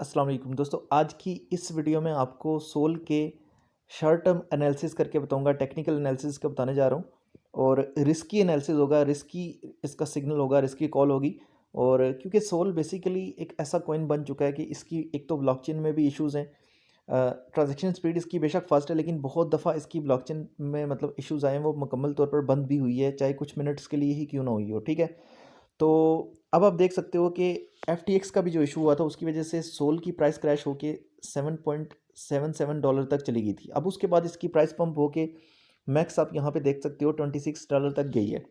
अस्सलाम वालेकुम दोस्तों। आज की इस वीडियो में आपको सोल के शॉर्ट टर्म एनालिसिस करके बताऊंगा, टेक्निकल एनालिसिस का बताने जा रहा हूं और रिस्की एनालिसिस होगा, रिस्की इसका सिग्नल होगा, रिस्की कॉल होगी। और क्योंकि सोल बेसिकली एक ऐसा कॉइन बन चुका है कि इसकी एक तो ब्लॉकचेन में भी इश्यूज़ हैं। ट्रांजैक्शन स्पीड इसकी बेशक फास्ट है, लेकिन बहुत दफ़ा इसकी ब्लॉकचेन में मतलब इश्यूज़ आए हैं, वो मुकम्मल तौर पर बंद भी हुई है, चाहे कुछ मिनट्स के लिए ही क्यों ना हुई हो। ठीक है, तो अब आप देख सकते हो कि एफ का भी जो इशू हुआ था उसकी वजह से सोल की प्राइस क्रैश होके $7.77 तक चली गई थी। अब उसके बाद इसकी प्राइस पंप होके मैक्स आप यहाँ पे देख सकते हो $26 तक गई है।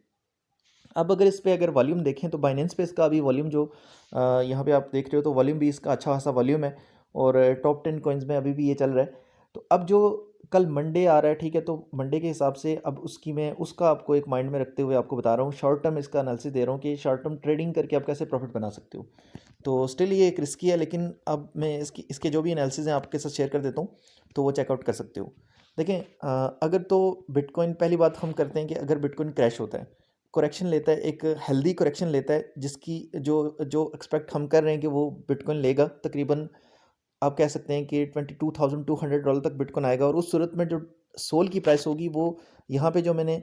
अब अगर इस पे अगर वॉल्यूम देखें तो बाइनेंस पे इसका अभी वॉल्यूम जो यहाँ पे आप देख रहे हो, तो वॉल्यूम भी इसका अच्छा खासा वॉल्यूम है और टॉप 10 कॉइन्स में अभी भी ये चल रहा है। तो अब जो कल मंडे आ रहा है, ठीक है, तो मंडे के हिसाब से अब उसकी मैं उसका आपको एक माइंड में रखते हुए आपको बता रहा हूँ, शॉर्ट टर्म इसका एनालिसिस दे रहा हूँ कि शॉर्ट टर्म ट्रेडिंग करके आप कैसे प्रॉफिट बना सकते हो। तो स्टिल ये एक रिस्की है, लेकिन अब मैं इसके जो भी एनालिसिस हैं आपके साथ शेयर कर देता हूँ, तो वो चेकआउट कर सकते हो। देखें, अगर तो बिटकॉइन, पहली बात हम करते हैं कि अगर बिटकॉइन क्रैश होता है, करेक्शन लेता है, एक हेल्दी करेक्शन लेता है, जिसकी जो जो एक्सपेक्ट हम कर रहे हैं कि वो बिटकॉइन लेगा, तकरीबन आप कह सकते हैं कि $22,200 तक बिटकॉइन आएगा। और उस सूरत में जो सोल की प्राइस होगी वो यहाँ पे जो मैंने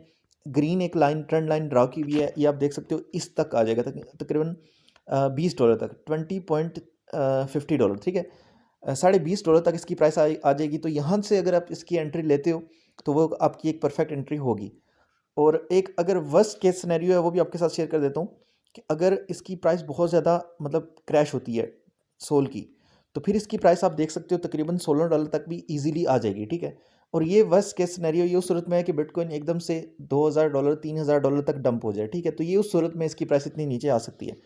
ग्रीन एक लाइन ट्रेंड लाइन ड्रा की हुई है, ये आप देख सकते हो, इस तक आ जाएगा, तकरीबन $20 तक, $20.50। ठीक है, $20.50 तक इसकी प्राइस आ जाएगी। तो यहाँ से अगर आप इसकी एंट्री लेते हो तो वो आपकी एक परफेक्ट एंट्री होगी। और एक अगर वर्स्ट केस सिनेरियो है वो भी आपके साथ शेयर कर देता हूँ कि अगर इसकी प्राइस बहुत ज़्यादा मतलब क्रैश होती है सोल की, तो फिर इसकी प्राइस आप देख सकते हो तकरीबन $16 तक भी इजीली आ जाएगी। ठीक है, और ये वर्स्ट केस सिनेरियो ये उस सूरत में है कि बिटकॉइन एकदम से $2,000 $3,000 तक डंप हो जाए। ठीक है, तो ये उस सूरत में इसकी प्राइस इतनी नीचे आ सकती है।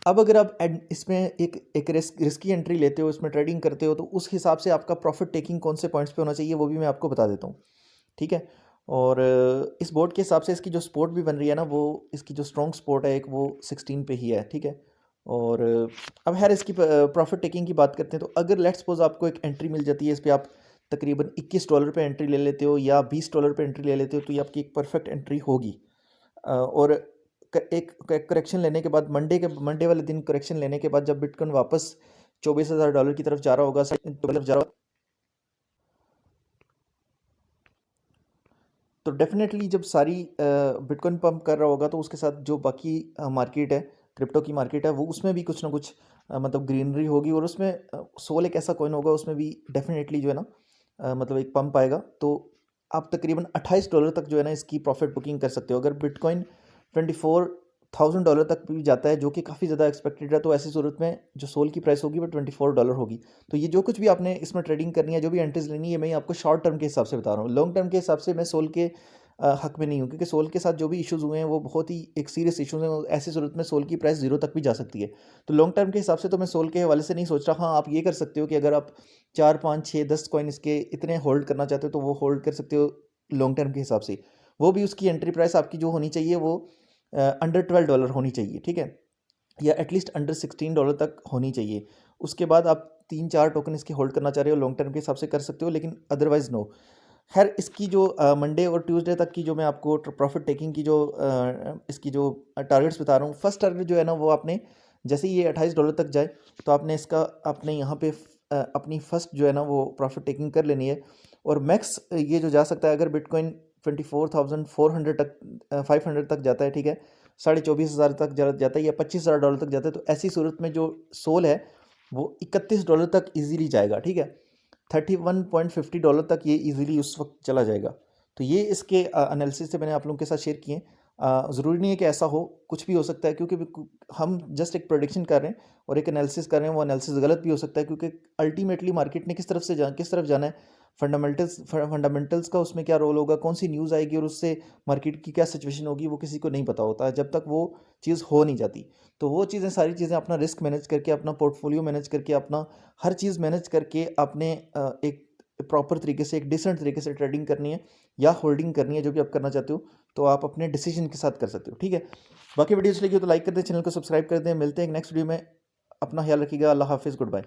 अब अगर आप इसमें एक रिस्की एंट्री लेते हो, इसमें ट्रेडिंग करते हो, तो उस हिसाब से आपका प्रॉफिट टेकिंग कौन से पॉइंट्स पे होना चाहिए वो भी मैं आपको बता देता हूँ। ठीक है, और इस बोर्ड के हिसाब से इसकी जो सपोर्ट भी बन रही है ना, वो इसकी जो स्ट्रॉन्ग सपोर्ट है एक, वो 16 पे ही है। ठीक है, और अब खैर इसकी प्रॉफिट टेकिंग की बात करते हैं, तो अगर लेट्स सपोज आपको एक एंट्री मिल जाती है, इस पर आप तकरीबन $21 पे एंट्री ले लेते हो या $20 पे एंट्री ले लेते हो, तो ये आपकी एक परफेक्ट एंट्री होगी। और एक करेक्शन लेने के बाद, मंडे वाले दिन करेक्शन लेने के बाद, जब बिटकॉइन वापस $24,000 की तरफ जा रहा होगा, तो डेफिनेटली जब सारी बिटकॉइन पंप कर रहा होगा, तो उसके साथ जो बाकी मार्केट है, क्रिप्टो की मार्केट है, वो उसमें भी कुछ ना कुछ मतलब ग्रीनरी होगी। और उसमें सोल एक ऐसा कॉइन होगा, उसमें भी डेफिनेटली जो है ना मतलब एक पंप आएगा। तो आप तकरीबन $28 तक जो है ना इसकी प्रॉफिट बुकिंग कर सकते हो। अगर बिटकॉइन $24,000 तक भी जाता है, जो कि काफ़ी ज़्यादा एक्सपेक्टेड है, तो ऐसी सूरत में जो सोल की प्राइस होगी वो $24 होगी। तो ये जो कुछ भी आपने इसमें ट्रेडिंग करनी है, जो भी एंट्रीज लेनी है, मैं आपको शॉर्ट टर्म के हिसाब से बता रहा हूँ। लॉन्ग टर्म के हिसाब से मैं सोल के हक में नहीं हूँ, क्योंकि सोल के साथ जो भी इश्यूज़ हुए हैं वो बहुत ही एक सीरियस इश्यूज़ हैं। ऐसी सूरत में सोल की प्राइस जीरो तक भी जा सकती है। तो लॉन्ग टर्म के हिसाब से तो मैं सोल के हवाले से नहीं सोच रहा। हाँ, आप ये कर सकते हो कि अगर आप 4 5 6 10 कॉइन इसके इतने होल्ड करना चाहते हो, तो वो होल्ड कर सकते हो लॉन्ग टर्म के हिसाब से। वो भी उसकी एंट्री प्राइस आपकी जो होनी चाहिए वो अंडर $12 होनी चाहिए। ठीक है, या एटलीस्ट अंडर $16 तक होनी चाहिए। उसके बाद आप 3 4 टोकन इसके होल्ड करना चाह रहे हो, लॉन्ग टर्म के हिसाब से कर सकते हो, लेकिन अदरवाइज नो। खैर, इसकी जो मंडे और ट्यूसडे तक की जो मैं आपको प्रॉफिट टेकिंग की जो इसकी जो टारगेट्स बता रहा हूँ, फर्स्ट टारगेट जो है ना, वो आपने जैसे ही ये $28 तक जाए, तो आपने इसका आपने यहाँ पे अपनी फर्स्ट जो है ना वो प्रॉफिट टेकिंग कर लेनी है। और मैक्स ये जो जा सकता है, अगर बिटकॉइन 24,400 तक 500 तक जाता है, ठीक है, 24,500 तक जाता है या $25,000 तक जाता है, तो ऐसी सूरत में जो सोल है वो $31 तक इजीली जाएगा। ठीक है, $31.50 तक ये इजीली उस वक्त चला जाएगा। तो ये इसके एनालिसिस से मैंने आप लोगों के साथ शेयर किए। ज़रूरी नहीं है कि ऐसा हो, कुछ भी हो सकता है, क्योंकि हम जस्ट एक प्रोडिक्शन कर रहे हैं और एक एनालिसिस कर रहे हैं। वो एनालिसिस गलत भी हो सकता है, क्योंकि अल्टीमेटली मार्केट ने किस तरफ जाना है, फंडामेंटल्स का उसमें क्या रोल होगा, कौन सी न्यूज़ आएगी और उससे मार्केट की क्या सिचुएशन होगी, वो किसी को नहीं पता होता है जब तक वो चीज़ हो नहीं जाती। तो वो चीज़ें, सारी चीज़ें, अपना रिस्क मैनेज करके, अपना पोर्टफोलियो मैनेज करके, अपना हर चीज़ मैनेज करके आपने एक प्रॉपर तरीके से, एक डिसेंट तरीके से ट्रेडिंग करनी है या होल्डिंग करनी है, जो भी आप करना चाहते हो, तो आप अपने डिसीजन के साथ कर सकते हो। ठीक है, बाकी वीडियोस लगी हो तो लाइक कर दें, चैनल को सब्सक्राइब कर दें। मिलते हैं एक नेक्स्ट वीडियो में। अपना ख्याल रखिएगा। अल्लाह हाफिज़, गुड बाय।